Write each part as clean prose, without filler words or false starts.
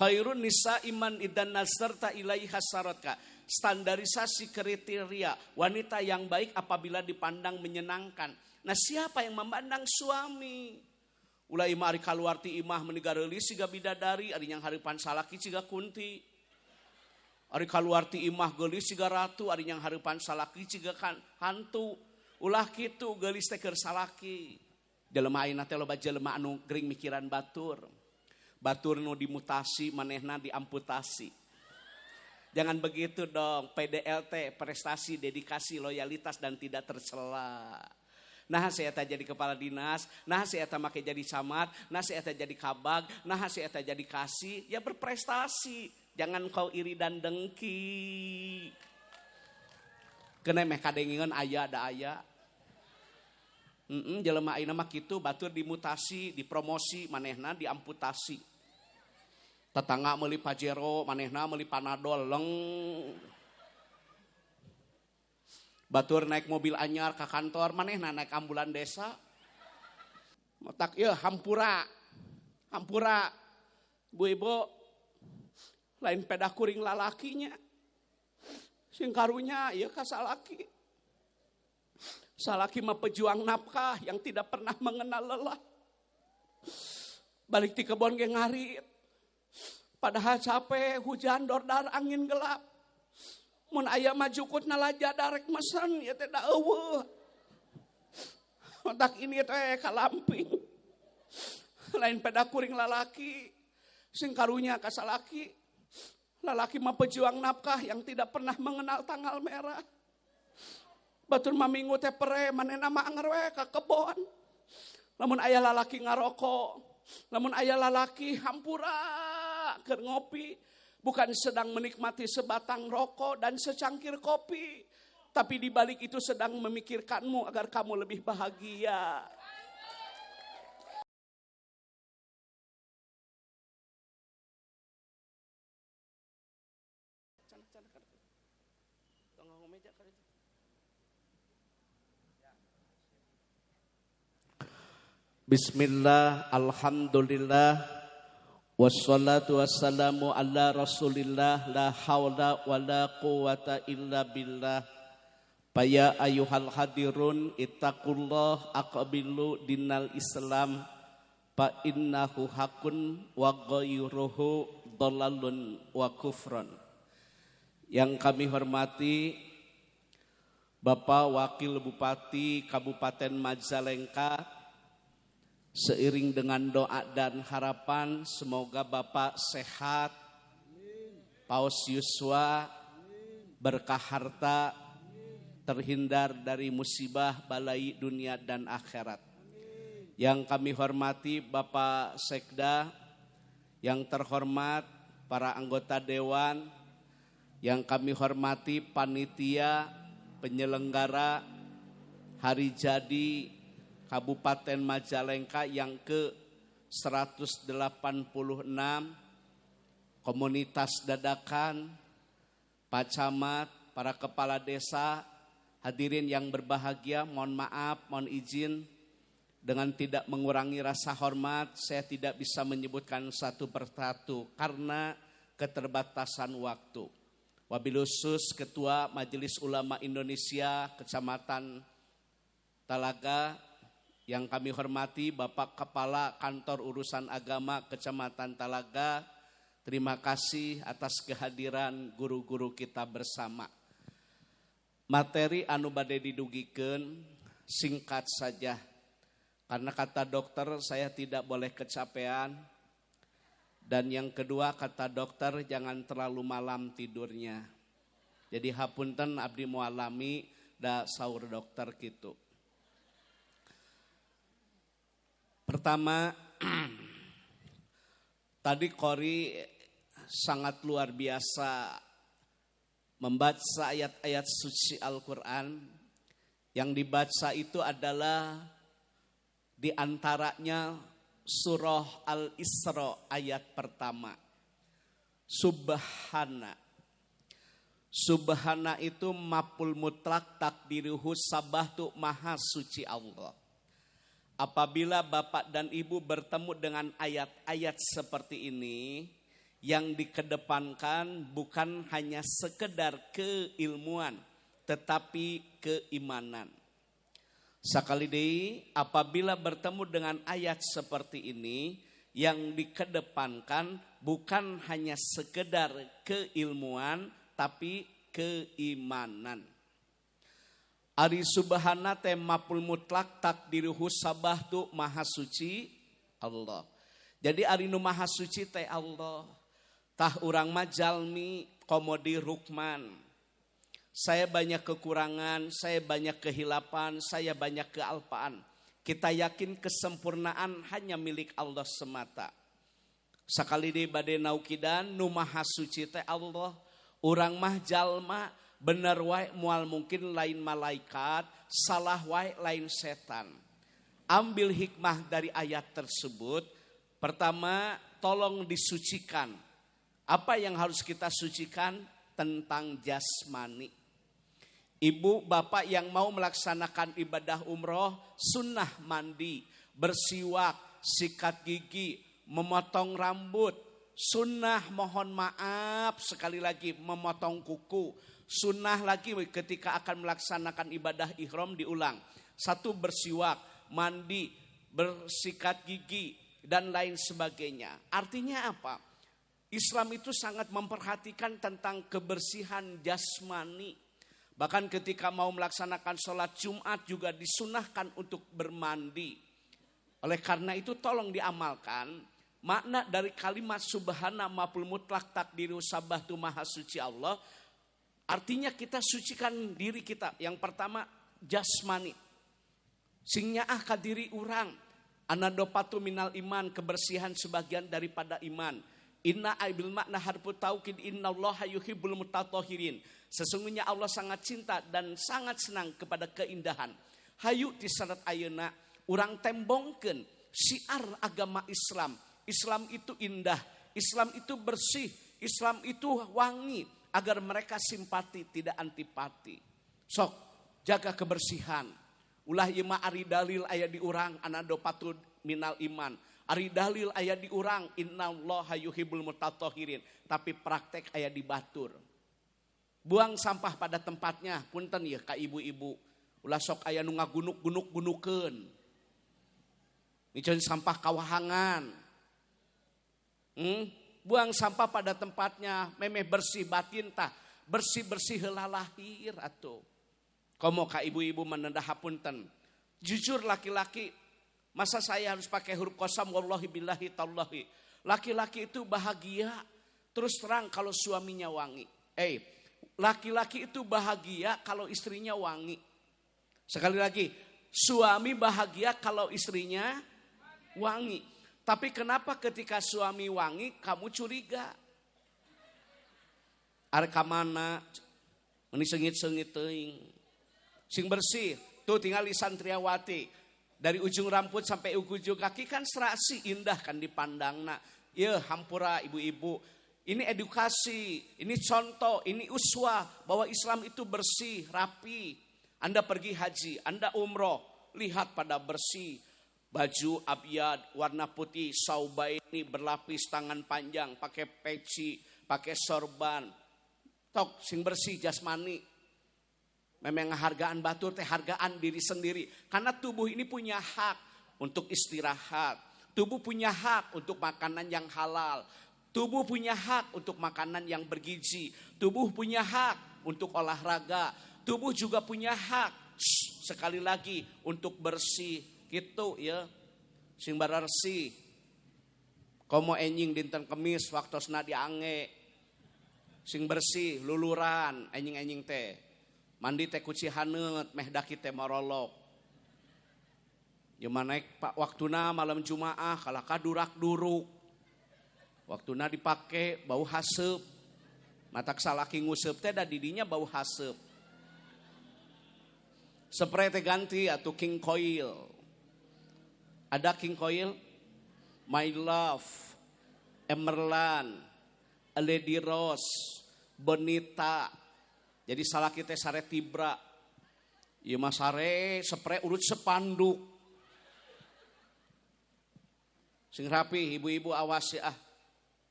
Khairun nisa iman idan nazarta ilaiha saratka. Standarisasi kriteria wanita yang baik apabila dipandang menyenangkan. Nah, siapa yang memandang suami? Ulah imah ari kaluarti imah menigareuli siga bidadari, ari yang hareupan salaki siga kunti. Ari kaluarti imah geulis siga ratu, ari yang hareupan salaki siga hantu. Ulah kitu geulis teh keur salaki. Jelema ayeuna teh loba jelema anu gering mikiran batur. Batur nu dimutasi manehna diamputasi. Jangan begitu dong, PDLT, prestasi, dedikasi, loyalitas dan tidak tercela. Nah saya tak jadi kepala dinas, nah saya tak make jadi camat, nah saya tak jadi kabag, nah saya tak jadi kasih, ya berprestasi. Jangan kau iri dan dengki. Kena meh kadengingan aya da aya. Jelema ayeuna mah kitu, batur dimutasi, dipromosi, manehna diamputasi. Tetangga meuli Pajero, manehna meuli Panadol, leng. Batur naik mobil anyar ke kantor, manehna naik ambulan desa. Matak ieu hampura. Hampura. Bu ibu lain peda kuring lalakinya. Sing karunya ieu ka salaki. Salaki mah pejuang nafkah yang tidak pernah mengenal lelah. Balik di kebon ge ngarit. Padahal capek, hujan, dordar, angin gelap. Mun aya majukut nalaja darek mesen, ya teh da eueuh. Otak ini teh kalamping. Lain peda kuring lalaki, sing karunya ka salaki. Lalaki mah pejuang nafkah yang tidak pernah mengenal tanggal merah. Batur maminggu teh pere, manehna mah anger we ka kebon. Lamun aya lalaki ngarokok, lamun aya lalaki hampura keur ngopi, bukan sedang menikmati sebatang rokok dan secangkir kopi, tapi di balik itu sedang memikirkanmu agar kamu lebih bahagia. Bismillah, alhamdulillah, wassalatu wassalamu ala rasulillah, la hawla wa la quwata illa billah. Paya ayuhal hadirun, ittaqullah aqbilu dinal islam, fa innahu hakun wa ghayruhu dhalalun wa kufran. Yang kami hormati Bapak Wakil Bupati Kabupaten Majalengka, seiring dengan doa dan harapan semoga Bapak sehat, Paus Yuswa berkah harta, terhindar dari musibah balai dunia dan akhirat. Yang kami hormati Bapak Sekda, yang terhormat para anggota dewan, yang kami hormati panitia penyelenggara hari jadi Kabupaten Majalengka yang ke-186, komunitas dadakan, Pak Camat, para kepala desa, hadirin yang berbahagia, mohon maaf, mohon izin, dengan tidak mengurangi rasa hormat, saya tidak bisa menyebutkan satu persatu karena keterbatasan waktu. Wabil khusus Ketua Majelis Ulama Indonesia Kecamatan Talaga, yang kami hormati Bapak Kepala Kantor Urusan Agama Kecamatan Talaga, terima kasih atas kehadiran guru-guru kita bersama. Materi anu bade didugikeun singkat saja, karena kata dokter saya tidak boleh kecapean, dan yang kedua kata dokter jangan terlalu malam tidurnya. Jadi hapunten abdi mualami da saur dokter gitu. Pertama, tadi Kori sangat luar biasa membaca ayat-ayat suci Al-Quran. Yang dibaca itu adalah diantaranya surah Al-Isra ayat pertama. Subhana. Subhana itu maf'ul mutlak takdiruhu sabahtu maha suci Allah. Apabila Bapak dan Ibu bertemu dengan ayat-ayat seperti ini, yang dikedepankan bukan hanya sekedar keilmuan, tetapi keimanan. Sekali deui apabila bertemu dengan ayat seperti ini, yang dikedepankan bukan hanya sekedar keilmuan, tapi keimanan. Ari subhana teh maf'ul mutlak takdiruhu sabahtu maha suci Allah. Jadi ari nu maha suci teh Allah. Tah urang mah jalmi komodi rukman. Saya banyak kekurangan, saya banyak kehilapan, saya banyak kealpaan. Kita yakin kesempurnaan hanya milik Allah semata. Sakali deui bade naukidan nu maha suci teh Allah. Urang mah jalma bener wae moal mungkin lain malaikat, salah wae lain setan. Ambil hikmah dari ayat tersebut. Pertama, tolong disucikan. Apa yang harus kita sucikan? Tentang jasmani. Ibu bapak yang mau melaksanakan ibadah umroh, sunnah mandi, bersiwak, sikat gigi, memotong rambut. Sunnah mohon maaf sekali lagi memotong kuku. Sunnah lagi ketika akan melaksanakan ibadah ihram diulang. 1 bersiwak, mandi, bersikat gigi dan lain sebagainya. Artinya apa? Islam itu sangat memperhatikan tentang kebersihan jasmani. Bahkan ketika mau melaksanakan sholat Jumat juga disunahkan untuk bermandi. Oleh karena itu tolong diamalkan. Makna dari kalimat subhana maf'ul mutlak takdiru sabahtu maha suci Allah. Artinya kita sucikan diri kita. Yang pertama jasmani. Sing nyaah ka diri urang. Anadopatu minal iman, kebersihan sebagian daripada iman. Inna aibil makna harfu taukid innallaha yuhibbul mutatahhirin. Sesungguhnya Allah sangat cinta dan sangat senang kepada keindahan. Hayu tisarat ayeuna urang tembongkeun syiar agama Islam. Islam itu indah, Islam itu bersih, Islam itu wangi agar mereka simpati tidak antipati. Sok jaga kebersihan. Ulah ieu mah ari dalil aya di urang anadopatu minal iman. Ari dalil aya di urang innallaha yuhibbul mutatahhirin, tapi praktek aya di batur. Buang sampah pada tempatnya, punten ya ka ibu-ibu. Ulah sok aya nu ngagunuk-gunuk-gunukeun. Miceun sampah kawahangan. Buang sampah pada tempatnya, memeh bersih batin tah, bersih-bersih heula lahir atuh. Komo ka ibu-ibu menendah hapunten. Jujur laki-laki, masa saya harus pakai huruf qasam wallahi billahi tallahi. Laki-laki itu bahagia terus terang kalau suaminya wangi. Laki-laki itu bahagia kalau istrinya wangi. Sekali lagi, suami bahagia kalau istrinya wangi. Tapi kenapa ketika suami wangi kamu curiga? Are ka mana? Meni seungit-seungit teuing. Sing bersih, tuh tinggal di santriawati. Dari ujung rambut sampai ujung kaki kan serasi indah kan dipandangna. Ya hampura ibu-ibu. Ini edukasi, ini contoh, ini uswah bahwa Islam itu bersih, rapi. Anda pergi haji, Anda umroh, lihat pada bersih. Baju abyad, warna putih, saubaini berlapis, tangan panjang, pakai peci, pakai sorban. Tok sing bersih jasmani. Memang hargaan batur teh hargaan diri sendiri. Karena tubuh ini punya hak untuk istirahat. Tubuh punya hak untuk makanan yang halal. Tubuh punya hak untuk makanan yang bergizi. Tubuh punya hak untuk olahraga. Tubuh juga punya hak sekali lagi untuk bersih. Gitu ya. Sing bararsi. Komo enjing dinten kemis waktosna diange. Sing bersih luluran enjing-enjing teh. Mandi teh kuci haneut meh daki teh marolok. Jeung naik pak waktuna malam Jumaah kalaka durak-duruk. Waktuna dipake bau haseup. Matak salaki nguseup teh da didinya bau haseup. Spray teh ganti atuh King Coil. Ada King Coil, My Love, Emerald, Lady Rose, Bonita. Jadi salaki teh sare tibra. Ieu mah sare spray urut sepanduk. Sing rapi ibu-ibu awas ya.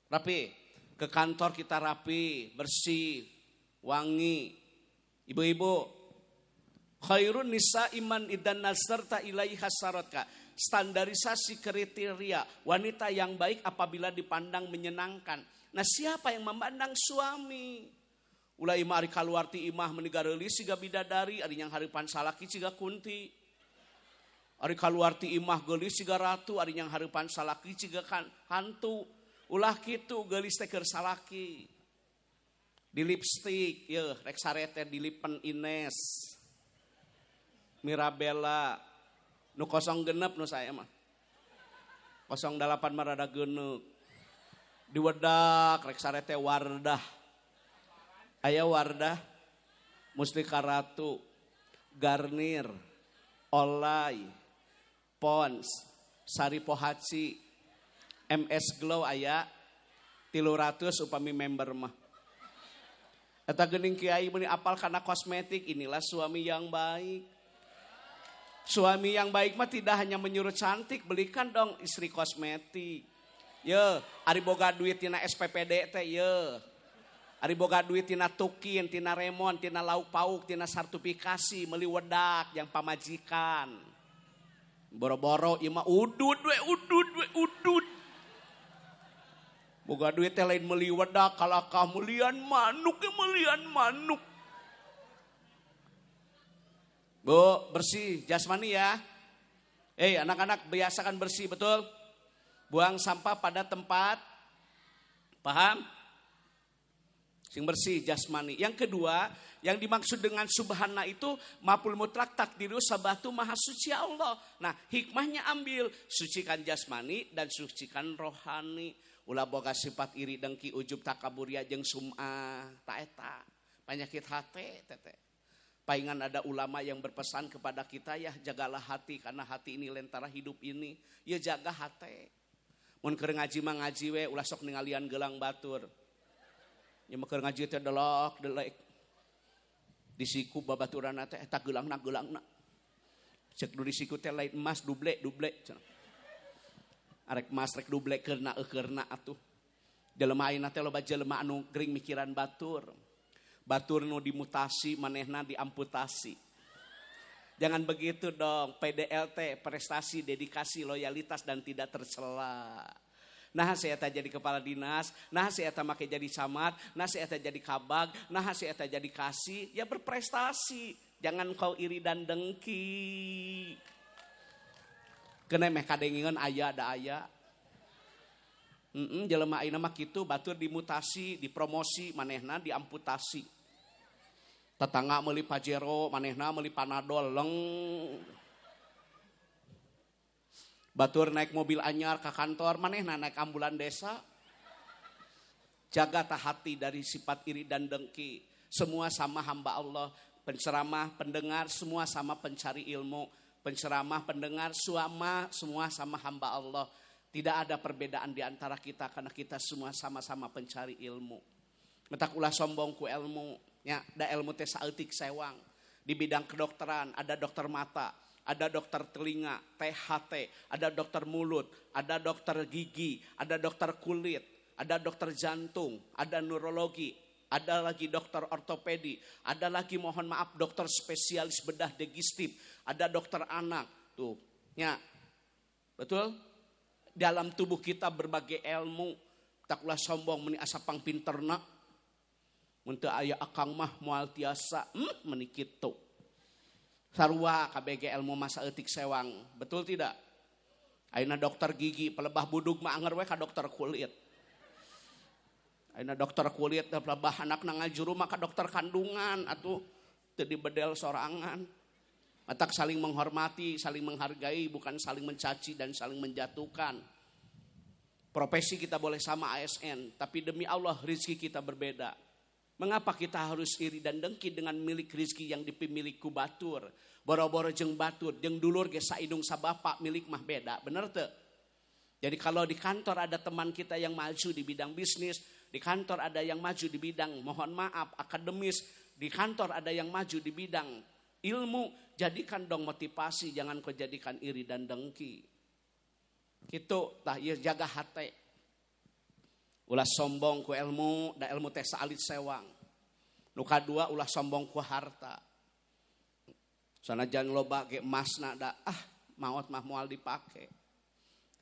Rapi. Ke kantor kita rapi, bersih, wangi. Ibu-ibu, khairun nisa iman idan nasarta ilaiha saratka. Standarisasi kriteria wanita yang baik apabila dipandang menyenangkan. Nah, siapa yang memandang suami? Ulah imah ari kaluar ti imah menigareuli siga bidadari, ari yang hareupan salaki siga kunti. Ari kaluar ti imah geulis siga ratu, ari yang hareupan salaki siga hantu. Ulah kitu geulis teh keur salaki. Di lipstik, yeuh rek sarete dilipen Ines. Mirabella, nu 06 nu saya mah. 08 mah rada geuneuh. Diwedak rek sarete Wardah. Aya Wardah, Mustika Ratu, Garnier, Olay, Pons, Sari Pohaci, MS Glow aya 300 upami member mah. Eta geuning kiai meni apal kana kosmetik, inilah suami yang baik. Suami yang baik mah tidak hanya menyuruh cantik, belikan dong istri kosmetik. Ye, ari boga duit tina SPPD teh ye. Ari boga duit tina tukin, tina remon, tina lauk pauk, tina sertifikasi, meuli wedak yang pamajikan. Boro-boro ieu mah udud. Boga duit teh lain meuli wedak, kalakah meulian manuk. Bu, bersih jasmani ya. Anak-anak biasakan bersih, betul? Buang sampah pada tempat. Paham? Sing bersih jasmani. Yang kedua, yang dimaksud dengan subhana itu maf'ul mutlak takdiru sabatu maha suci Allah. Nah, hikmahnya ambil sucikan jasmani dan sucikan rohani. Ulah boga sifat iri dengki ujub takaburia jeung sum'ah ta eta. Penyakit hati tete. Paingan ada ulama yang berpesan kepada kita, ya jagalah hati karena hati ini lentera hidup ini. Ya jaga hati. Mun keur ngaji mah ngaji we ulah sok ningalian gelang batur. Ya mah keur ngaji teh delek. Di siku babaturanna teh eta geulangna. Cek du di siku teh lain emas duble cenah. Arek emas rek duble keurna atuh. Jelema ayeuna teh loba jelema anu gering mikiran batur. Batur nu dimutasi manehna diamputasi. Jangan begitu dong. PDLT, prestasi, dedikasi, loyalitas dan tidak tercela. Nah saya tak jadi kepala dinas, nah saya tak make jadi camat, nah saya tak jadi kabag, nah saya tak jadi kasih, ya berprestasi. Jangan kau iri dan dengki. Kena meh kadengingan aya da aya. Jelema ayeuna mah kitu, batur dimutasi, dipromosi, manehna diamputasi. Tetangga meuli Pajero, manehna meuli Panadol, leng. Batur naik mobil anyar ke kantor, manehna naik ambulan desa. Jaga hati dari sifat iri dan dengki. Semua sama hamba Allah. Penceramah, pendengar, semua sama pencari ilmu. Penceramah, pendengar, semua sama hamba Allah. Tidak ada perbedaan di antara kita karena kita semua sama-sama pencari ilmu. Metak ulah sombong ku ilmu. Ya, da ilmu teh saeutik sewang. Di bidang kedokteran ada dokter mata, ada dokter telinga, THT, ada dokter mulut, ada dokter gigi, ada dokter kulit, ada dokter jantung, ada neurologi, ada lagi dokter ortopedi, ada lagi mohon maaf dokter spesialis bedah digestif, ada dokter anak. Tuh, ya. Betul? Dalam tubuh kita berbagai ilmu. Tak ulah sombong meni asapang pinterna. Mun teu aya akang mah moal tiasa meni kitu. Sarua KBG ilmu masa etik sewang. Betul tidak? Ayeuna dokter gigi pelebah budug mah anger we ka dokter kulit. Ayeuna dokter kulit pelebah anakna ngajuru mah ka dokter kandungan atuh teu dibedel sorangan. Matak saling menghormati, saling menghargai, bukan saling mencaci dan saling menjatuhkan. Profesi kita boleh sama ASN, tapi demi Allah rezeki kita berbeda. Mengapa kita harus iri dan dengki dengan milik rezeki yang dipimiliku batur? Boro-boro jeung batur, jeung dulur ge saidung sabapa milik mah beda, bener teu? Jadi kalau di kantor ada teman kita yang maju di bidang bisnis, di kantor ada yang maju di bidang mohon maaf akademis, di kantor ada yang maju di bidang ilmu, jadikan dong motivasi, jangan kau jadikan iri dan dengki. Gitu, tah ieu jaga hati. Ulah sombong ku ilmu, da ilmu teh saalit sewang. Nu kadua ulah sombong ku harta. Sanajan loba ge emasna da maot mah moal dipake.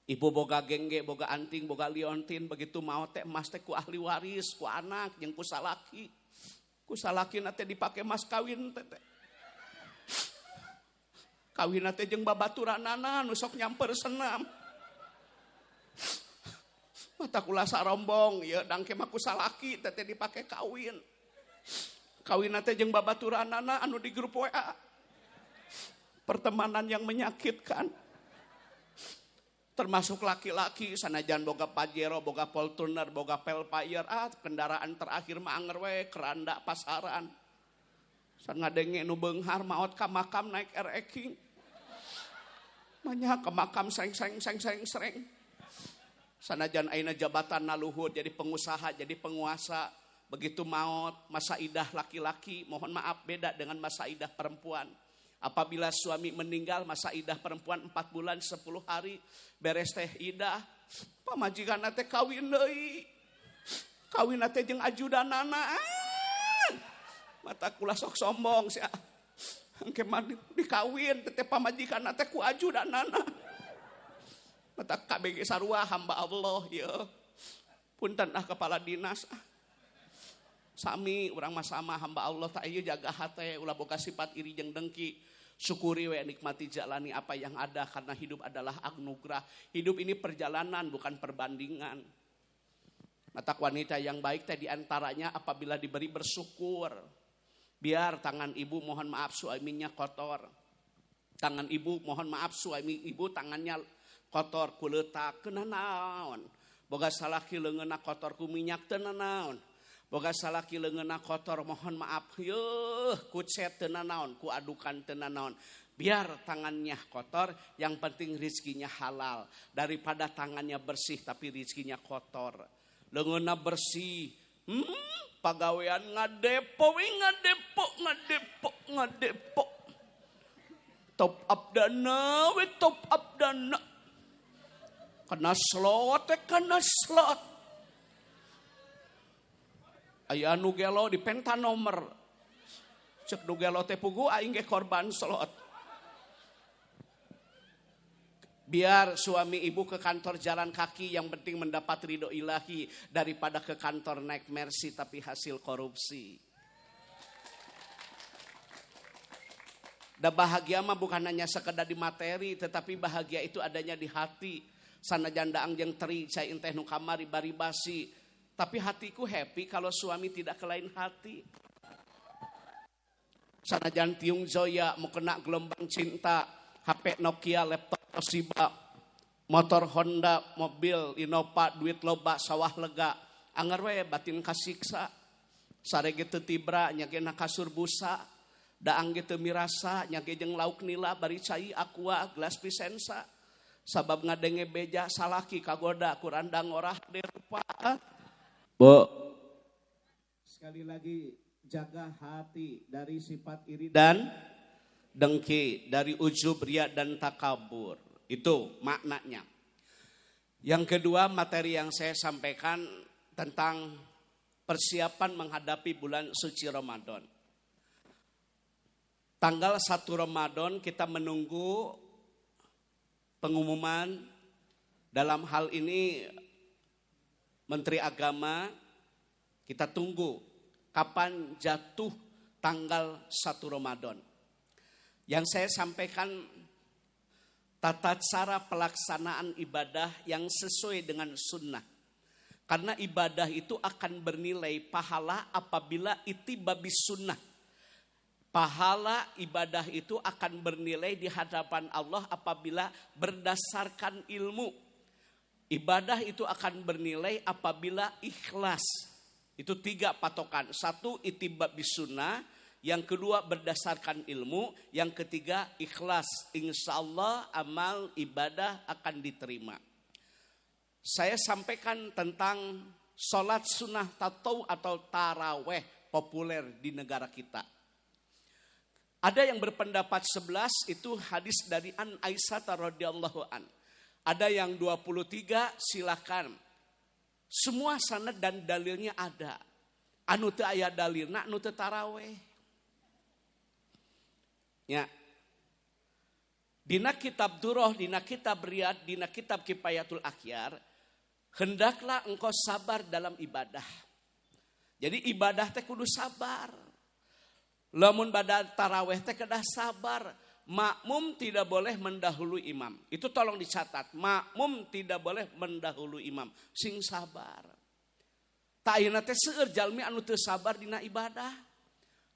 Ibu boga gengge, boga anting, boga liontin, begitu maot teh emas teh ku ahli waris, ku anak jeung ku salaki. Ku salaki na teh dipake emas kawin teh. Kawin na teh jeung babaturanana nu sok nyamper senam. Mata kula sarombong, ya dangke mah ku salaki teh dipake kawin. Kawin na teh jeung babaturanana anu di grup WA. Pertemanan yang menyakitkan. Termasuk laki-laki sanajan boga Pajero, boga Fortuner, boga Velfire, kendaraan terakhir mah anger we keranda pasaran. San ngadenge nu beunghar maot ka makam naik ereking. Manya ke makam seng. Sanajan ayeuna jabatan naluhur jadi pengusaha, jadi penguasa, begitu maot masa idah laki-laki, mohon maaf beda dengan masa idah perempuan. Apabila suami meninggal masa idah perempuan 4 bulan 10 hari beres teh idah. Pamajikanna teh kawin deui. Kawin teh jeung ajudanana. Mata kula sok sombong sia. Engke mah dikawin teh pamajikanna teh ku ajudanana. Mata KBG sarua hamba Allah ya. Punten kepala dinas. Sami urang mah sama hamba Allah tak ieu jaga hate ulah boga sifat iri jeung dengki. Syukuri we nikmati jalani apa yang ada karena hidup adalah anugerah. Hidup ini perjalanan bukan perbandingan. Mata wanita yang baik teh diantaranya apabila diberi bersyukur. Biar tangan ibu mohon maaf suaminya kotor. Tangan ibu mohon maaf suami ibu tangannya kotor kuleutak keuna naon. Boga salaki leungeunna kotor ku minyak teu naon. Boga salaki leungeunna kotor mohon maaf yeuh ku cet teu naon, ku adukan teu naon. Biar tangannya kotor, yang penting rezekinya halal daripada tangannya bersih tapi rezekinya kotor. Leungeunna bersih, pagawean ngadepo. Top up dana. Kana slot. Aya anu gelo di penta nomor. Cek nu gelo teh pugu aing ge korban slot. Biar suami ibu ke kantor jalan kaki yang penting mendapat ridho ilahi daripada ke kantor naik Mercy tapi hasil korupsi. Da bahagia mah bukan hanya sekedar di materi tetapi bahagia itu adanya di hati. Sanajan daang jeung teri cai teh nu kamari bari-basi. Tapi hatiku happy kalau suami tidak ke lain hati. Sanajan tiung Zoya mau kena gelombang cinta, HP Nokia, laptop Toshiba, motor Honda, mobil Innova, duit loba, sawah lega. Anger we batin kasiksa. Sarege teu tibra nyagena kasur busa, daang ge teu mirasa nyage jeung lauk nila bari cai aqua gelas pisensa. Sabab ngadenge beja salaki kagoda kurandang orah derupa. Bu, sekali lagi jaga hati dari sifat iri dan dengki, dari ujub, ria dan takabur. Itu maknanya. Yang kedua materi yang saya sampaikan tentang persiapan menghadapi bulan suci Ramadan. Tanggal 1 Ramadan kita menunggu pengumuman dalam hal ini Menteri Agama, kita tunggu kapan jatuh tanggal 1 Ramadan. Yang saya sampaikan tata cara pelaksanaan ibadah yang sesuai dengan sunnah. Karena ibadah itu akan bernilai pahala apabila ittiba bis sunnah. Pahala ibadah itu akan bernilai di hadapan Allah apabila berdasarkan ilmu. Ibadah itu akan bernilai apabila ikhlas. Itu 3 patokan. 1 ittiba bis sunnah. Yang kedua berdasarkan ilmu. Yang ketiga ikhlas. Insya Allah amal ibadah akan diterima. Saya sampaikan tentang sholat sunnah tatau atau taraweh populer di negara kita. Ada yang berpendapat 11 itu hadis dari Aisyah radhiyallahu an. Ada yang 23 silakan. Semua sanad dan dalilnya ada. Anu teu aya dalilna anu teu taraweh. Ya. Dina kitab Durrah, dina kitab Riyad, dina kitab Kifayatul Akhyar, hendaklah engkau sabar dalam ibadah. Jadi ibadah teh kudu sabar. Lamun bada taraweh teh kedah sabar. Makmum tidak boleh mendahului imam. Itu tolong dicatat. Makmum tidak boleh mendahului imam. Sing sabar. Ta ayeuna teh seueur jalmi anu teu sabar dina ibadah.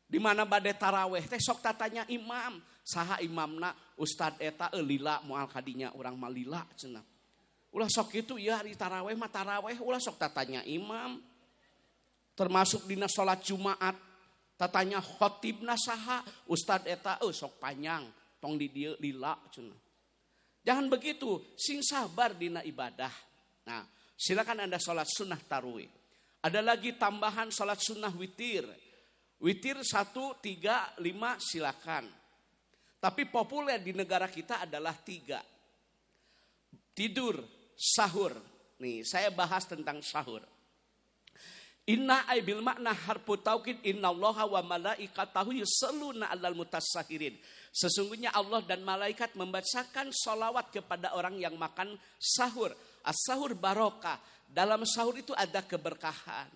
Di mana bade taraweh teh sok tatanya imam. Saha imamna Ustad eta lila moal kadinya urang mah lila cenah. Ulah sok kitu ieu hari taraweh mah taraweh ulah sok tatanya imam. Termasuk dina salat Jumat tatanya khotibna saha Ustad eta sok panjang tong di dieu lila cenah. Jangan begitu, sing sabar dina ibadah. Nah, silakan Anda salat sunnah tarawih. Ada lagi tambahan salat sunnah witir. Witir 1, 3, 5 silakan. Tapi populer di negara kita adalah 3. Tidur, sahur. Nih, saya bahas tentang sahur. Inna aibil makna harfu taukid innallaha wa malaikatahu yusalluna 'alal mutasahhirin. Sesungguhnya Allah dan malaikat membacakan sholawat kepada orang yang makan sahur. As-sahur barokah. Dalam sahur itu ada keberkahan.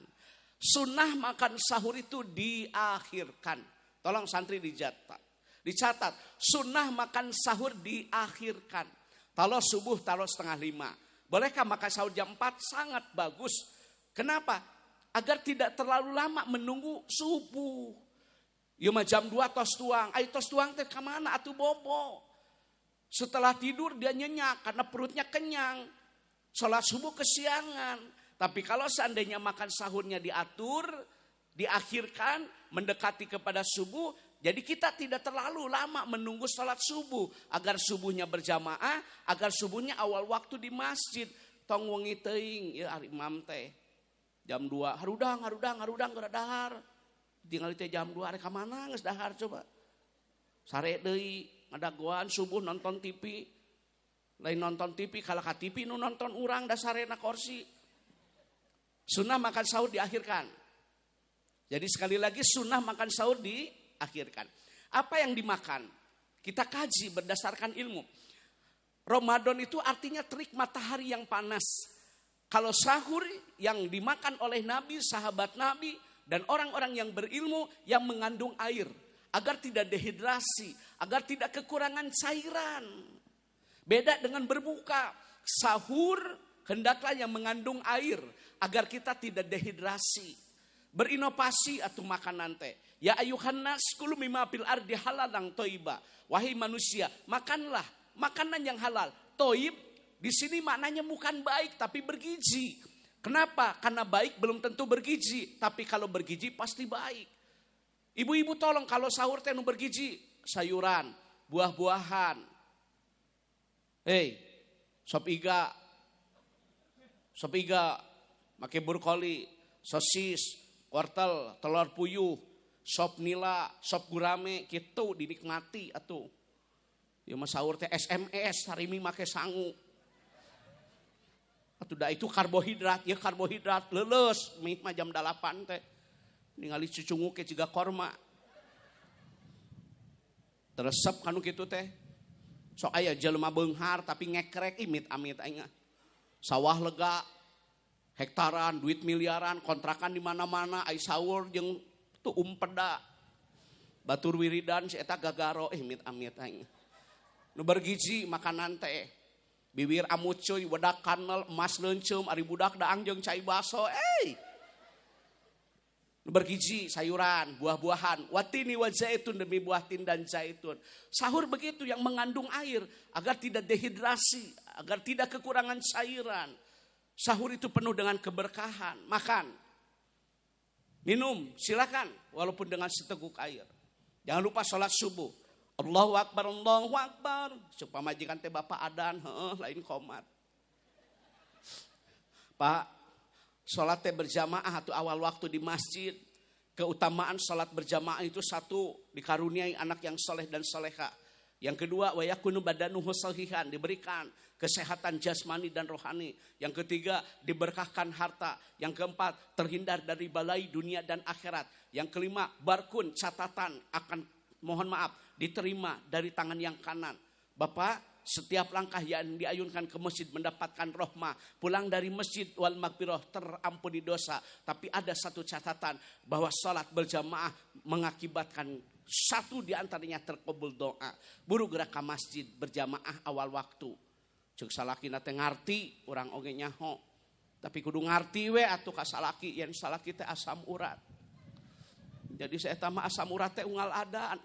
Sunnah makan sahur itu diakhirkan. Tolong santri dicatat. Sunnah makan sahur diakhirkan. Kalau subuh taruh 4:30. Bolehkah makan sahur jam 4? Sangat bagus. Kenapa? Agar tidak terlalu lama menunggu subuh. Ya mah jam 2 tos tuang. Ayo tos tuang teh kemana? Atuh bobo. Setelah tidur dia nyenyak karena perutnya kenyang. Sholat subuh kesiangan. Tapi kalau seandainya makan sahurnya diatur, diakhirkan, mendekati kepada subuh, jadi kita tidak terlalu lama menunggu sholat subuh. Agar subuhnya berjamaah, agar subuhnya awal waktu di masjid. Tong wengi teuing, ya ari imam teh. Jam 2, harudang geura dahar. Tinggal teh jam 2 ari ka mana geus dahar coba. Sare deui ngadagoan subuh nonton TV. Lain nonton TV kalau ka TV nu nonton urang da sarena kursi. Sunnah makan sahur diakhirkan. Jadi sekali lagi sunnah makan sahur diakhirkan. Apa yang dimakan? Kita kaji berdasarkan ilmu. Ramadan itu artinya terik matahari yang panas. Kalau sahur yang dimakan oleh Nabi, sahabat Nabi, dan orang-orang yang berilmu yang mengandung air. Agar tidak dehidrasi, agar tidak kekurangan cairan. Beda dengan berbuka. Sahur hendaklah yang mengandung air. Agar kita tidak dehidrasi. Berinovasi atau makanan teh. Ya ayuhan nas kulu mimma fil ardi halalan thayyiba. Wahai manusia, makanlah makanan yang halal. Thayyib di sini maknanya bukan baik tapi bergizi. Kenapa? Karena baik belum tentu bergizi, tapi kalau bergizi pasti baik. Ibu-ibu tolong kalau sahur teh nu bergizi, sayuran, buah-buahan. Sop iga, make brokoli, sosis, wortel, telur puyuh, sop nila, sop gurame, gitu dinikmati atuh. Ya mah sahur teh SMS, harimi make sangu. Atuh da itu karbohidrat, ya karbohidrat leuleus, mie mah jam 8 teh. Ningali cucungu ke ciga korma. Teresep kanu kitu teh. Sok aya jelema beunghar tapi ngekrek imit-amit aing. Sawah lega, hektaran, duit miliaran, kontrakan di mana-mana, ai sahur jeung tu umpeda. Batur wiridan si eta gagaro imit-amit aing. Nu bergizi makanan teh. Bibir amut cuy, wedak kanel, emas leuncem, ari budak daang jeung cai baso. Bergizi, sayuran, buah-buahan. Watini wa zaitun, demi buah tin dan zaitun. Sahur begitu yang mengandung air. Agar tidak dehidrasi. Agar tidak kekurangan cairan. Sahur itu penuh dengan keberkahan. Makan. Minum, silakan. Walaupun dengan seteguk air. Jangan lupa sholat subuh. Allahu Akbar, Allahu Akbar. Supaya majikan teh bapak adan, lain komat. Pak, sholat teh berjamaah atau awal waktu di masjid. Keutamaan sholat berjamaah itu 1, dikaruniai anak yang soleh dan soleha. Yang kedua, wa yakunu badanuhu sahihan, diberikan kesehatan jasmani dan rohani. Yang ketiga, diberkahkan harta. Yang keempat, terhindar dari balai dunia dan akhirat. Yang kelima, barkun, catatan akan, mohon maaf, diterima dari tangan yang kanan. Bapak, setiap langkah yang diayunkan ke masjid mendapatkan rahmah. Pulang dari masjid wal maghfirah, terampuni dosa. Tapi ada satu catatan, bahwa salat berjamaah mengakibatkan satu di antaranya terkabul doa. Buru gerak ke masjid berjamaah awal waktu. Cek salakina teh ngarti, urang oge nyaho. Tapi kudu ngarti we atuh ka salaki, yen salaki teh asam urat. Jadi saya tambah asam urat teh unggal adaan.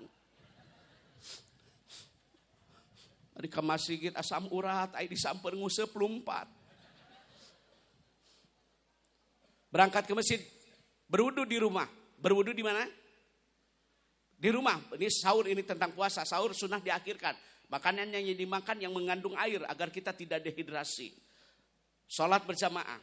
Ari ka masjid asam urat ai disampeun nguseup lumpat. Berangkat ke masjid, berwudu di rumah. Berwudu di mana? Di rumah. Ini sahur, ini tentang puasa. Sahur sunnah diakhirkan. Makanan yang dimakan yang mengandung air agar kita tidak dehidrasi. Salat berjamaah.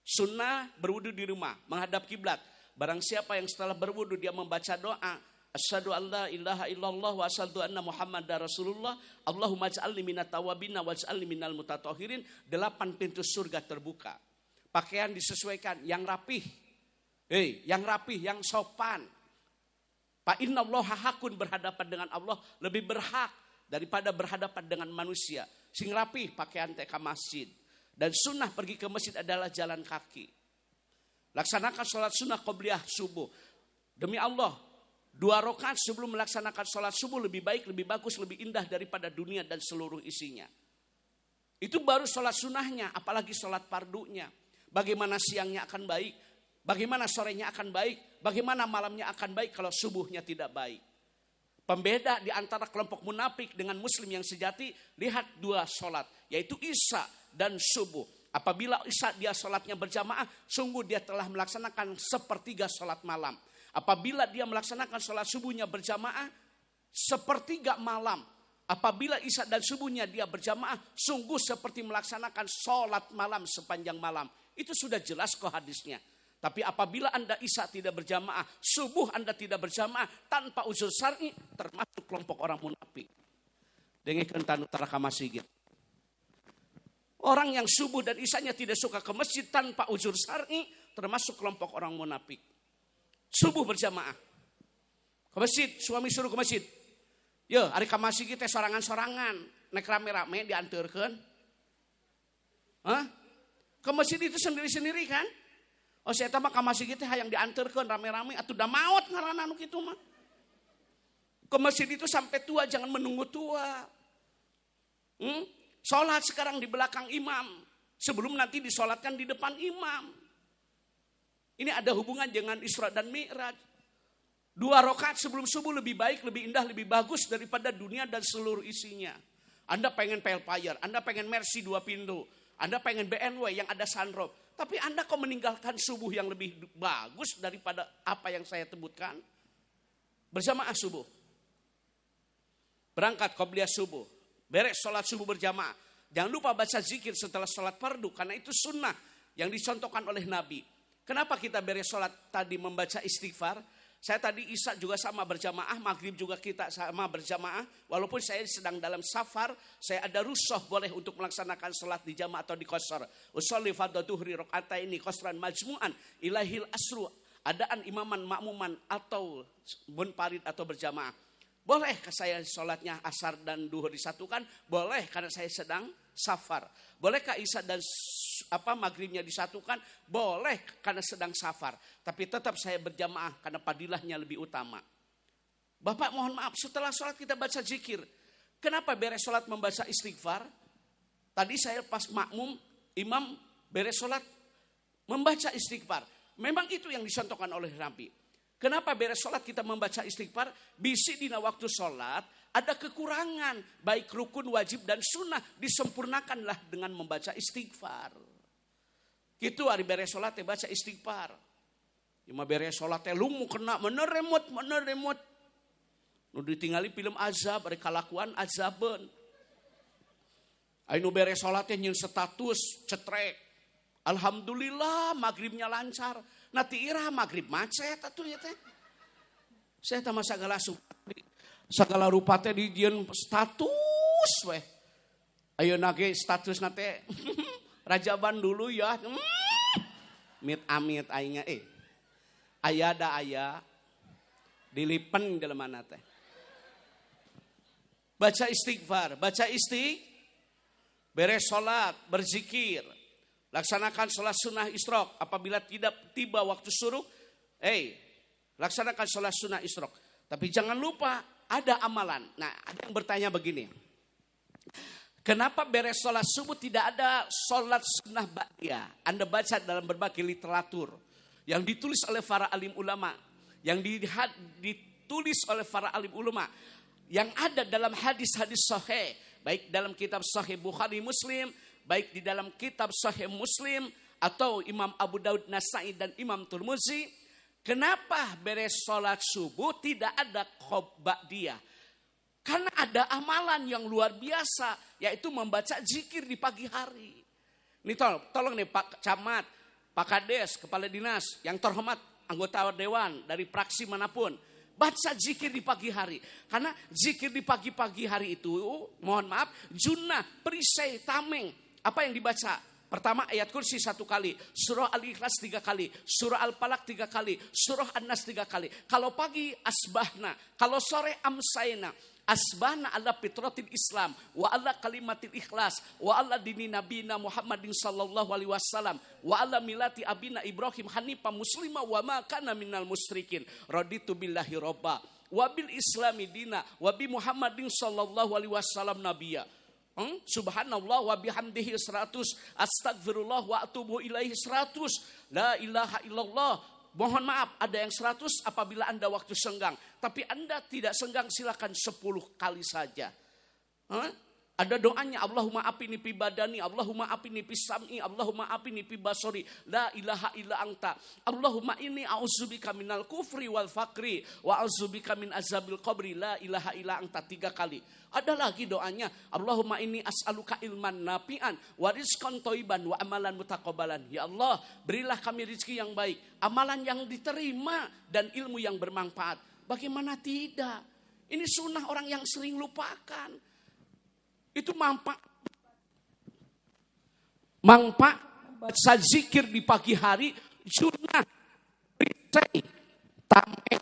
Sunnah berwudu di rumah, menghadap kiblat. Barang siapa yang setelah berwudu dia membaca doa, asyhadu an la ilaha illallah wa asyhadu anna muhammadar rasulullah, Allahumma ij'alni minat tawabina waj'alni minal mutatahhirin, 8 pintu surga terbuka. Pakaian disesuaikan yang rapih. Yang rapih, yang sopan. Fa innallaha hakun, berhadapan dengan Allah lebih berhak daripada berhadapan dengan manusia. Sing rapih pakaian teh ka masjid. Dan sunnah pergi ke masjid adalah jalan kaki. Laksanakan sholat sunnah qobliyah subuh. Demi Allah, 2 rakaat sebelum melaksanakan sholat subuh lebih baik, lebih bagus, lebih indah daripada dunia dan seluruh isinya. Itu baru sholat sunnahnya, apalagi sholat fardunya. Bagaimana siangnya akan baik, bagaimana sorenya akan baik, bagaimana malamnya akan baik kalau subuhnya tidak baik. Pembeda di antara kelompok munafik dengan muslim yang sejati, lihat 2 sholat, yaitu isya dan subuh. Apabila isya dia sholatnya berjamaah, sungguh dia telah melaksanakan 1/3 sholat malam. Apabila dia melaksanakan sholat subuhnya berjamaah, 1/3 malam. Apabila isya dan subuhnya dia berjamaah, sungguh seperti melaksanakan sholat malam sepanjang malam. Itu sudah jelas kok hadisnya. Tapi apabila Anda isya tidak berjamaah, subuh Anda tidak berjamaah tanpa uzur syar'i, termasuk kelompok orang munafik. Dengekeun tanu tara ka masjid. Orang yang subuh dan isyanya tidak suka ke masjid tanpa uzur syar'i, termasuk kelompok orang munafik. Subuh berjamaah. Ke masjid, suami suruh ke masjid. Yo, ari ka masjid teh sorangan-sorangan, nek rame-rame dianteurkeun. Hah? Ke masjid itu sendiri-sendiri kan? Oh saya mah ka masjid teh hayang dianteurkeun rame-rame atuh da maot ngaranna anu kitu mah. Ke masjid itu sampai tua, jangan menunggu tua. Sholat sekarang di belakang imam, sebelum nanti disolatkan di depan imam. Ini ada hubungan dengan Isra dan Mi'raj. 2 rakaat sebelum subuh lebih baik, lebih indah, lebih bagus daripada dunia dan seluruh isinya. Anda pengen Velfire, Anda pengen Mercy 2 pintu, Anda pengen BMW yang ada sunroof. Tapi Anda kok meninggalkan subuh yang lebih bagus daripada apa yang saya sebutkan? Berjamaah subuh. Berangkat qobliyah subuh. Beres sholat subuh berjamaah. Jangan lupa baca zikir setelah sholat fardu. Karena itu sunnah yang dicontohkan oleh Nabi. Kenapa kita beres sholat tadi membaca istighfar? Saya tadi isya juga sama berjamaah. Maghrib juga kita sama berjamaah. Walaupun saya sedang dalam safar. Saya ada rusuh boleh untuk melaksanakan sholat di jamaah atau di qasar. Usolli fardhu dhuhri rakaataini qasran majmu'an ilahil asru. Adaan imaman makmuman atau munfarid atau berjamaah. Boleh saya sholatnya asar dan duhur disatukan? Boleh karena saya sedang safar. Bolehkah isya dan maghribnya disatukan? Boleh karena sedang safar. Tapi tetap saya berjamaah karena padilahnya lebih utama. Bapak mohon maaf, setelah sholat kita baca zikir. Kenapa beres sholat membaca istighfar? Tadi saya pas makmum, imam beres sholat membaca istighfar. Memang itu yang dicontohkan oleh Nabi. Kenapa beres sholat kita membaca istighfar? Bisi dina waktu sholat ada kekurangan. Baik rukun, wajib, dan sunnah disempurnakanlah dengan membaca istighfar. Gitu hari beres sholat baca istighfar. Ima beres sholat lumu kena meneremut. Nu ditinggali film azab, hari kalakuan azaben. Ainu beres sholat nyeun status cetrek. Alhamdulillah maghribnya lancar. Nanti irah maghrib macet atuh ya teh. Saya teh masa galasuk. Segala rupa teh dijieun status we. Ayeuna ge status nate rajaban dulu ya. Mit amit aing aya da aya dilipen jelema teh. Baca istighfar, beres salat, berzikir. Laksanakan salat sunnah isyraq. Apabila tidak tiba waktu suruh, laksanakan salat sunnah isyraq. Tapi jangan lupa ada amalan. Nah, ada yang bertanya begini. Kenapa beres salat subuh tidak ada salat sunnah ba'diyah? Anda baca dalam berbagai literatur yang ditulis oleh para alim ulama, yang ditulis oleh para alim ulama, yang ada dalam hadis-hadis sahih, baik dalam kitab Sahih Bukhari Muslim, baik di dalam kitab Sahih Muslim atau Imam Abu Daud Nasai dan Imam Tirmizi. Kenapa beres sholat subuh tidak ada ba'diyah? Karena ada amalan yang luar biasa, yaitu membaca zikir di pagi hari. Ini tolong nih Pak Camat, Pak Kades, Kepala Dinas, yang terhormat anggota Dewan dari fraksi manapun. Baca zikir di pagi hari. Karena zikir di pagi-pagi hari itu, mohon maaf, junnah, perisai, tameng. Apa yang dibaca? Pertama ayat kursi 1 kali, surah Al-Ikhlas 3 kali, surah Al-Falaq 3 kali, surah An-Nas 3 kali. Kalau pagi asbahna, kalau sore amsayna. Asbahna ala fitratil Islam wa ala kalimatil ikhlas wa ala dini nabina Muhammadin sallallahu alaihi wasallam wa ala milati abina Ibrahim hanifa muslima wa ma kana minal musyrikin raditu billahi robba wa bil islami dina wa bi Muhammadin sallallahu alaihi wasallam nabiyya. Subhanallah wa bihamdihi 100, astagfirullah wa atubu ilaihi 100, la ilaha illallah. Mohon maaf, ada yang 100 apabila Anda waktu senggang. Tapi Anda tidak senggang, silakan 10 kali saja. Ada doanya, Allahumma apini fi badani, Allahumma apini fi sam'i, Allahumma apini fi basori, la ilaha illa anta. Allahumma inni a'udzubika minal kufri wal fakri, wa a'udzubika min azabil qabri, la ilaha illa anta 3 kali. Ada lagi doanya, Allahumma inni as'aluka ilman nafi'an, wa rizqan thayyiban, wa amalan mutaqabbalan. Ya Allah, berilah kami rezeki yang baik, amalan yang diterima, dan ilmu yang bermanfaat. Bagaimana tidak? Ini sunnah orang yang sering lupakan. Itu manfaat baca zikir di pagi hari, sunnah, perisai, tameng,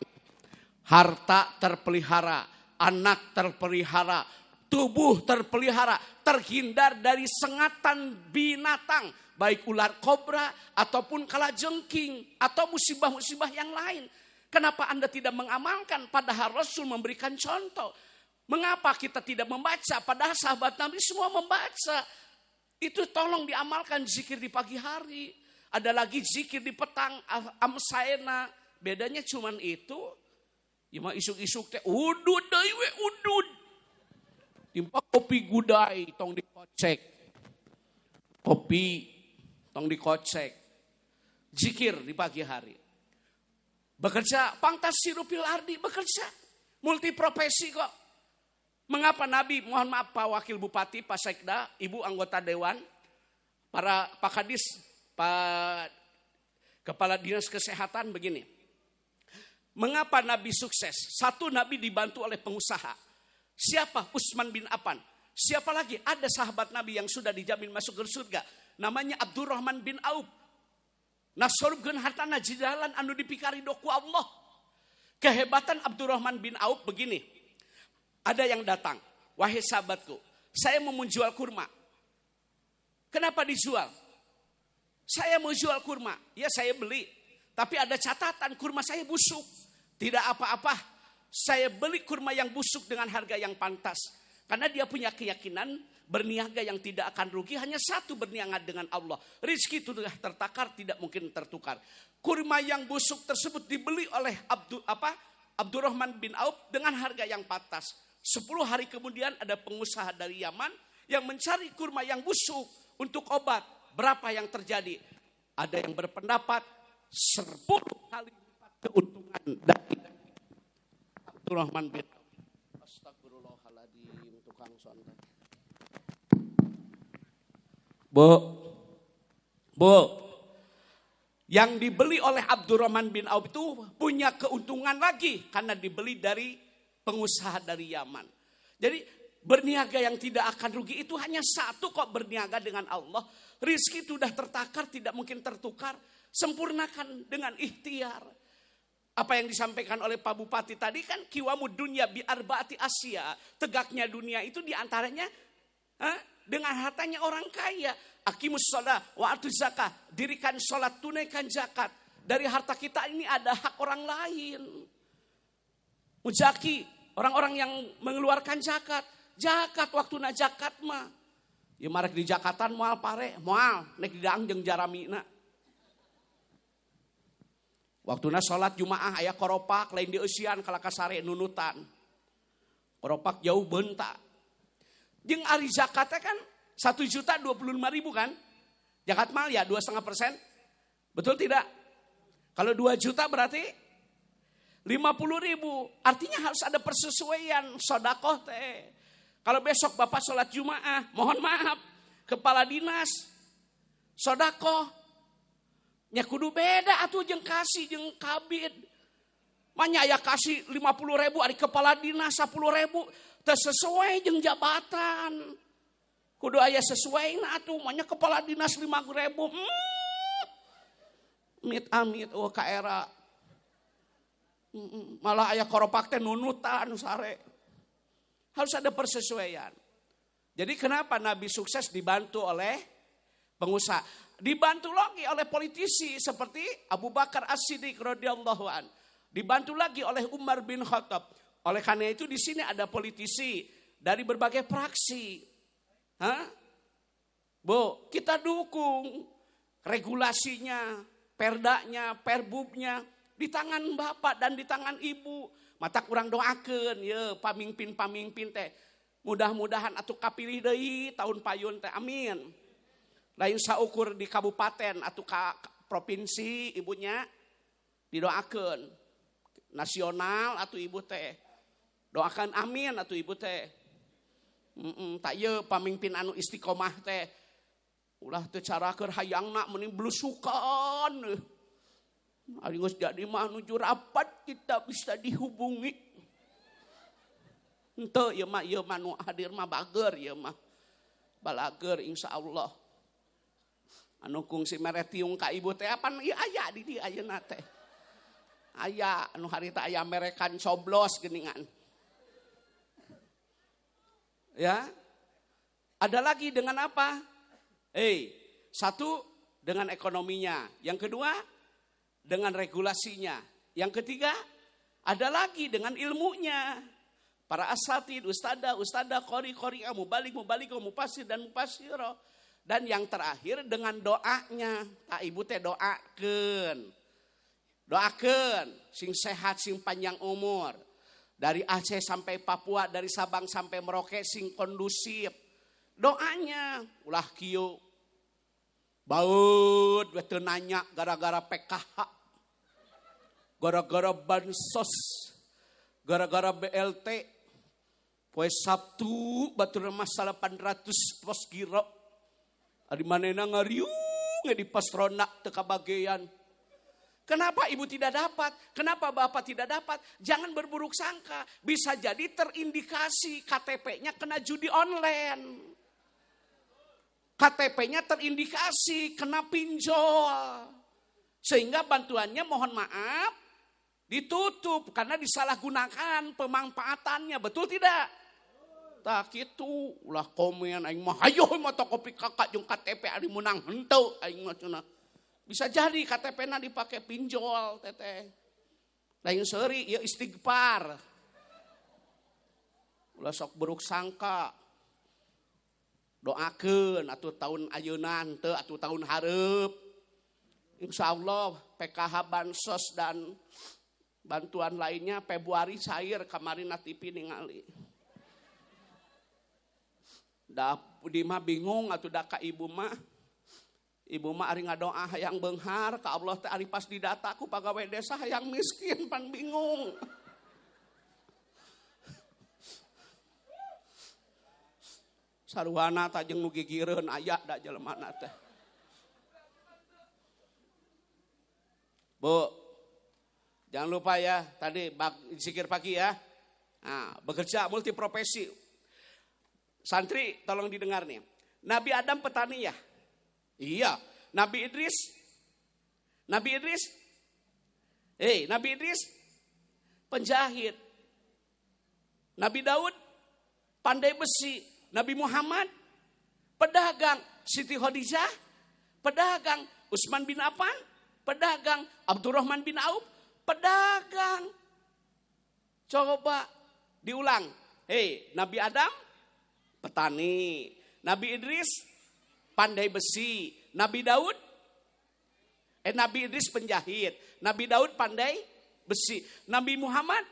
harta terpelihara, anak terpelihara, tubuh terpelihara, terhindar dari sengatan binatang, baik ular kobra ataupun kalajengking atau musibah-musibah yang lain. Kenapa Anda tidak mengamalkan? Padahal Rasul memberikan contoh. Mengapa kita tidak membaca? Padahal sahabat Nabi semua membaca. Itu tolong diamalkan zikir di pagi hari. Ada lagi zikir di petang, amsaena. Bedanya cuman itu. Ya mah isuk-isuk teh udud deui we udud. Timpa kopi gudai tong dikocek. Kopi tong dikocek. Zikir di pagi hari. Bekerja pangtas sirupil ardi, bekerja. Multiprofesi kok. Mengapa Nabi, mohon maaf Pak Wakil Bupati, Pak Sekda, Ibu anggota Dewan, para Pak Kadis, Pak Kepala Dinas Kesehatan begini. Mengapa Nabi sukses? Satu, Nabi dibantu oleh pengusaha. Siapa? Utsman bin Affan. Siapa lagi? Ada sahabat Nabi yang sudah dijamin masuk ke surga. Namanya Abdurrahman bin Auf. Nasorubkeun hartana jidalan anu dipikari doku Allah. Kehebatan Abdurrahman bin Auf begini. Ada yang datang, wahai sahabatku, saya mau menjual kurma. Kenapa dijual? Saya mau jual kurma, ya saya beli. Tapi ada catatan, kurma saya busuk. Tidak apa-apa, saya beli kurma yang busuk dengan harga yang pantas. Karena dia punya keyakinan berniaga yang tidak akan rugi, hanya satu, berniaga dengan Allah. Rizki itu sudah tertakar, tidak mungkin tertukar. Kurma yang busuk tersebut dibeli oleh Abdurrahman bin Auf dengan harga yang pantas. 10 hari kemudian ada pengusaha dari Yaman yang mencari kurma yang busuk untuk obat. Berapa yang terjadi? Ada yang berpendapat 10 kali lipat keuntungan dari Abdurrahman bin Auf. Astagfirullahaladzim, tukang sontak. Bu, yang dibeli oleh Abdurrahman bin Auf itu punya keuntungan lagi karena dibeli dari pengusaha dari Yaman. Jadi berniaga yang tidak akan rugi itu hanya satu kok, berniaga dengan Allah. Rizki itu sudah tertakar, tidak mungkin tertukar. Sempurnakan dengan ikhtiar. Apa yang disampaikan oleh Pak Bupati tadi kan, kiwamud dunya bi arbaati Asia. Tegaknya dunia itu diantaranya dengan hartanya orang kaya. Aqimus shalah wa atuz zakah. Dirikan sholat, tunaikan zakat. Dari harta kita ini ada hak orang lain. Muzaki, orang-orang yang mengeluarkan zakat. Zakat waktu na zakat mah. Ya marek di zakatan moal pare, moal nek didaang jeung jaramina. Waktu na sholat Jumaah aya koropak lain dieusian kala kasare nunutan. Koropak jauh bentak. Jeung ari zakatnya kan 1.025.000 kan? Zakat mal ya 2,5%. Betul tidak? Kalau 2 juta berarti 50.000. Artinya harus ada persesuaian sedekah teh. Kalau besok Bapak sholat Jumaah, mohon maaf, kepala dinas sedekah nya kudu beda atuh jeung kasih jeung kabid. Manya aya kasih 50.000 ari kepala dinas 10.000 teu sesuai jeung jabatan. Kudu aya sesuaina atuh, manya kepala dinas 5.000. Amit ka era. Malah aya koropak teh nunutan sare. Harus ada persesuaian. Jadi kenapa Nabi sukses dibantu oleh pengusaha? Dibantu lagi oleh politisi seperti Abu Bakar As-Siddiq radhiyallahu an. Dibantu lagi oleh Umar bin Khattab. Oleh karena itu di sini ada politisi dari berbagai fraksi. Bu, kita dukung regulasinya, perdanya, perbubnya di tangan Bapak dan di tangan Ibu. Mata kurang doakeun ye pamimpin teh. Mudah-mudahan atuh kapilih deui tahun payun teh, amin. Lain saukur di kabupaten atau provinsi ibunya didoakan nasional atau ibu teh doakan amin atau ibu teh tak ye pamimpin anu istiqomah teh ulah teu carakeun hayangna mending blusukan ari geus jadi mah nuju rapat kita bisa dihubungi henteu ieu mah nu hadir mah bager ieu mah balager insyaallah. Anu kungsi mere tiung ka ibu teh apan ieu aya di dieu ayeuna teh. Aya anu harita aya merekan coblos geuningan. Ya. Ada lagi dengan apa? Satu dengan ekonominya, yang kedua dengan regulasinya, yang ketiga ada lagi dengan ilmunya. Para asatid, ustadzah, qori, mubalik, mufassir dan mufassirah. Dan yang terakhir dengan doanya. Tak ibu teh doakeun. Doakeun sing sehat, sing panjang umur. Dari Aceh sampai Papua, dari Sabang sampai Merauke sing kondusif. Doanya ulah kieu. Baud we teu nanya gara-gara PKH. Gara-gara bansos. Gara-gara BLT. Poe Sabtu batur masalah 800 pos giro. Di manena ngariung di pasrona teu kabagean. Kenapa ibu tidak dapat? Kenapa bapak tidak dapat? Jangan berburuk sangka. Bisa jadi terindikasi KTP-nya kena judi online. KTP-nya terindikasi kena pinjol. Sehingga bantuannya mohon maaf ditutup karena disalahgunakan pemanfaatannya. Betul tidak? Tak kitu ulah komen aing mah hayo mata kopi kakak jeung KTP ari menang henteu aing mah cenah. Bisa jadi KTP-na dipake pinjol teteh. Lain seuri ieu istighfar. Ulah sok buruk sangka. Doakeun atuh tahun ayeuna henteu atuh tahun hareup. Insyaallah PKH bansos dan bantuan lainnya Februari cair kemarin na TV ningali. Da di mah bingung atuh da ka ibu mah. Ibu mah ari ngadoa hayang beunghar ka Allah teh ari pas didata ku pagawe desa hayang miskin pan bingung. Saruhana ta jeung nu gigireun aya da jelemana teh. Bu, jangan lupa ya tadi zikir pagi ya. Nah, bekerja multiprofesi. Santri tolong didengar nih. Nabi Adam petani ya? Iya. Nabi Idris? Nabi Idris penjahit. Nabi Daud pandai besi. Nabi Muhammad pedagang. Siti Khadijah pedagang. Utsman bin Affan pedagang. Abdurrahman bin Auf pedagang. Coba diulang. Nabi Adam petani. Nabi Idris pandai besi. Nabi Idris penjahit. Nabi Daud pandai besi. Nabi Muhammad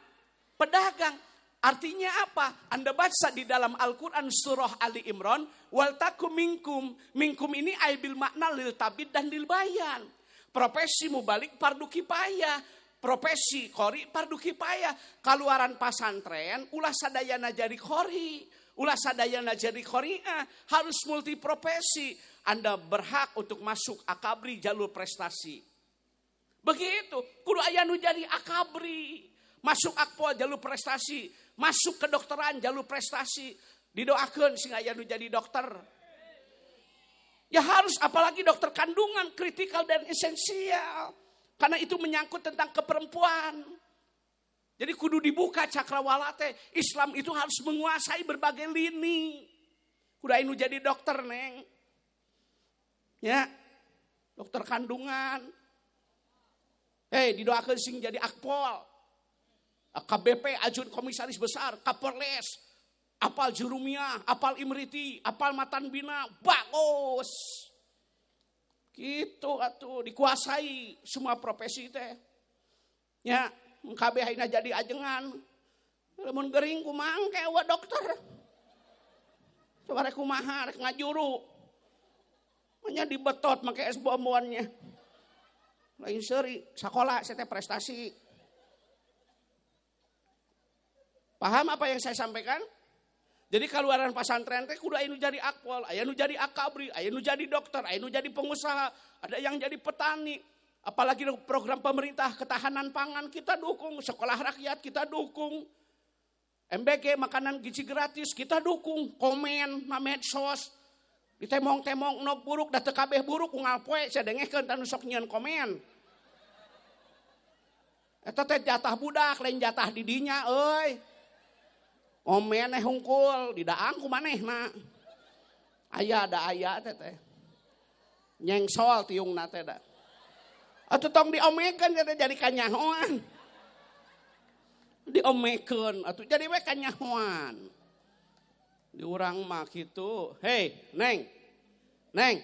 pedagang. Artinya apa? Anda baca di dalam Al-Quran surah Ali Imran. Waltakum minkum. Minkum ini aibil makna lil tabid dan lil bayan. Profesi mubalik fardu kifayah. Profesi qori fardu kifayah. Keluaran pasantren ulah sadayana jadi qori. Ulah sadayana jadi qori'ah. Harus multiprofesi. Anda berhak untuk masuk akabri jalur prestasi. Begitu. Kudu aya nu jadi akabri. Masuk akpol jalur prestasi. Masuk kedokteran jalur prestasi. Didoakeun sing aya nu jadi dokter. Ya harus, apalagi dokter kandungan, kritikal dan esensial. Karena itu menyangkut tentang keperempuan. Jadi kudu dibuka cakrawala teh. Islam itu harus menguasai berbagai lini. Kudu aya nu jadi dokter, Neng. Ya. Dokter kandungan. Didoakeun sing jadi akpol. KBP, Ajun Komisaris Besar, Kapolres, apal Jurumiyah, apal Imriti, apal Matan Bina, bagus. Gitu atuh, dikuasai semua profesi teh. Ya, kabeh ayeuna jadi ajengan. Lamun gering kumaha engke eueuh dokter. Coba rek kumaha rek ngajuru. Nya dibetot make es bomboannya. Lain seuri, sakola saya teh prestasi. Paham apa yang saya sampaikan? Jadi keluaran pesantren teh kudu aya nu jadi akpol, aya nu jadi akabri, aya nu jadi dokter, aya nu jadi pengusaha, ada yang jadi petani. Apalagi program pemerintah ketahanan pangan kita dukung, sekolah rakyat kita dukung. MBG makanan gizi gratis kita dukung, komen na medsos. Ditemong-temong no buruk da teu kabeh buruk unggal poe sadengehkeun tanu sok nyieun komen. Eta teh jatah budak lain jatah di dinya euy. Omen hungkul di daang ku manehna. Aya teh. Nyengsol tiungna teh da. Atuh tong diomekeun teh jadi kanyahoan. Diomekeun atuh jadi we kanyahoan. Di urang mah kitu. Neng.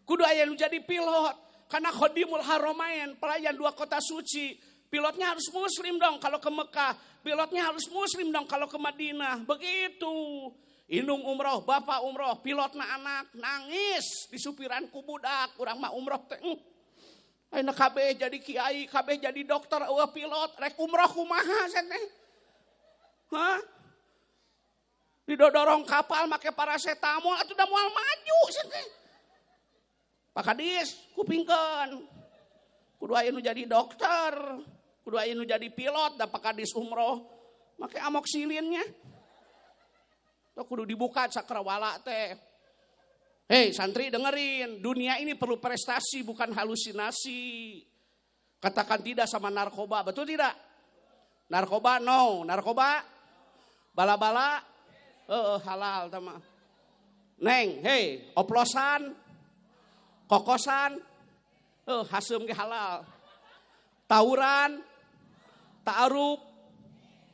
Kudu aya nu jadi pilot. Karena Khodimul Haramain, pelayan dua kota suci. Pilotnya harus muslim dong kalau ke Mekah. Pilotnya harus muslim dong kalau ke Madinah. Begitu. Indung umroh, bapak umroh, pilotna anak nangis di supiran ku budak. Urang mah umroh teh. Ayeuna kabeh jadi kiai, kabeh jadi dokter, eueuh pilot, rek umroh kumaha teh? Hah? Didodorong kapal make parasetamol atuh da moal maju teh. Pak Kadis, kupingkeun. Kudu aya nu jadi dokter. Kudu aya nu jadi pilot da Pak Kadis umroh make amoksilinnya. Tuh kudu dibuka cakrawala teh. Santri dengerin, dunia ini perlu prestasi bukan halusinasi. Katakan tidak sama narkoba, betul tidak? Narkoba no, narkoba bala-bala halal tama. Neng, oplosan, kokosan, haseum ge halal. Tawuran, ta'aruf,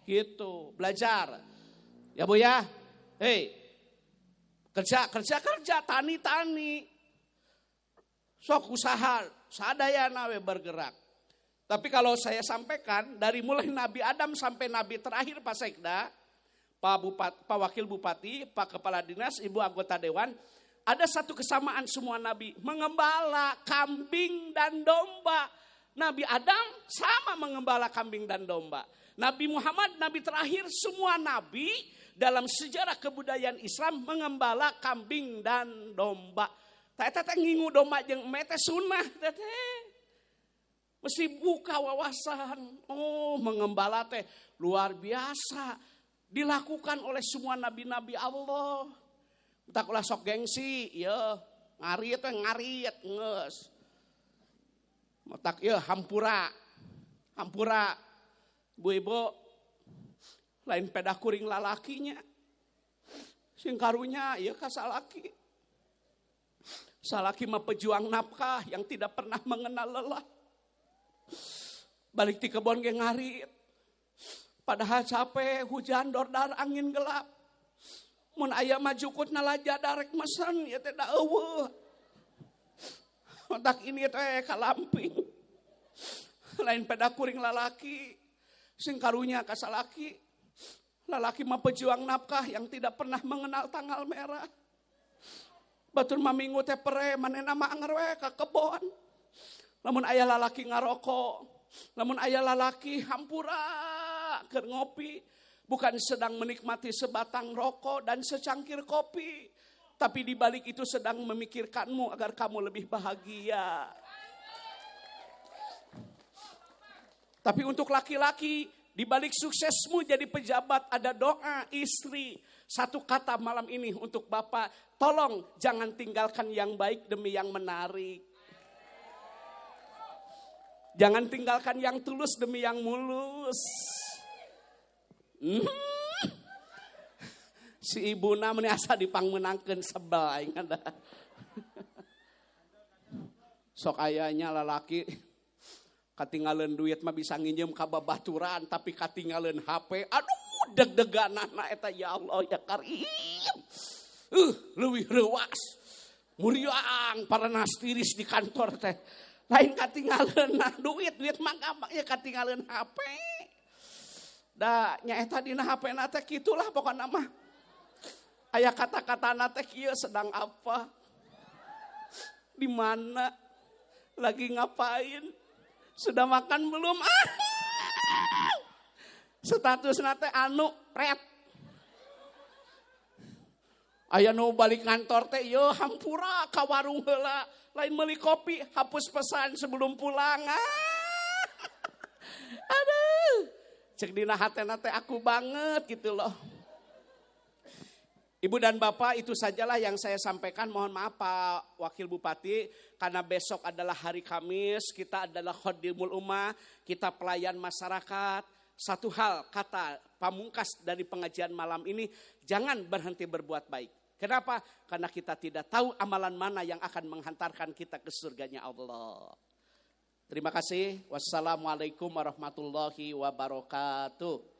gitu, belajar. Ya Bu ya, kerja, tani. Sok usaha, sadayana we bergerak. Tapi kalau saya sampaikan, dari mulai Nabi Adam sampai Nabi terakhir Pak Sekda, Pak Wakil Bupati, Pak Kepala Dinas, Ibu Anggota Dewan, ada satu kesamaan semua Nabi, mengembala kambing dan domba. Nabi Adam sama mengembala kambing dan domba. Nabi Muhammad, Nabi terakhir, semua Nabi dalam sejarah kebudayaan Islam mengembala kambing dan domba. Tete ngingu domba jeung mete sunnah tete. Mesti buka wawasan. Oh, mengembala teh luar biasa. Dilakukan oleh semua nabi-nabi Allah. Tak ulah sok gengsi, ya ngarit nges. Tak ya hampura. Ibu-ibu lain peda kuring lalakinya. Sing karunya ya kasalaki. Salaki mah pejuang nafkah yang tidak pernah mengenal lelah. Balik di kebon ge ngarit. Padahal capek, hujan dordar, angin gelap. Mun aya mah jukutna laja darek mesen ya teh da eueuh. Otak ini teh kalamping. Lain peda kuring lalaki. Sing karunya kasalaki. Lalaki mah pejuang nafkah yang tidak pernah mengenal tanggal merah. Batur maminggu teh pere manehna mah anger we ka kebon. Lamun aya lalaki ngarokok, lamun aya lalaki hampura keur ngopi, bukan sedang menikmati sebatang rokok dan secangkir kopi, tapi di balik itu sedang memikirkanmu agar kamu lebih bahagia. Tapi untuk laki-laki, di balik suksesmu jadi pejabat ada doa istri. Satu kata malam ini untuk Bapak, tolong jangan tinggalkan yang baik demi yang menarik. Jangan tinggalkan yang tulus demi yang mulus. Si ibu namanya asa dipangmenangkeun sebel aing ada. Sok ayanya lalaki katinggalan duit mah bisa nginjem ka babaturan tapi katinggalan HP. Aduh deg-deganana eta ya Allah ya Karim. Leuwih reuwas. Muriang para nastiris di kantor teh. Lain katinggalan duit mah gampang ya katinggalan HP. Da nyaeta dina HP na teh kitulah pokona mah. Aya kata-katana teh kieu sedang apa? Di mana? Lagi ngapain? Sudah makan belum? Statusna teh anu red. Aya nu balik kantor teh yo hampura ka warung heula. Lain meuli kopi, hapus pesan sebelum pulang. Aduh. Cek dina hatena teh aku banget gitu loh. Ibu dan Bapak, itu sajalah yang saya sampaikan. Mohon maaf Pak Wakil Bupati, karena besok adalah hari Kamis, kita adalah Khodimul Ummah, kita pelayan masyarakat. Satu hal kata pamungkas dari pengajian malam ini, jangan berhenti berbuat baik. Kenapa? Karena kita tidak tahu amalan mana yang akan menghantarkan kita ke surganya Allah. Terima kasih. Wassalamualaikum warahmatullahi wabarakatuh.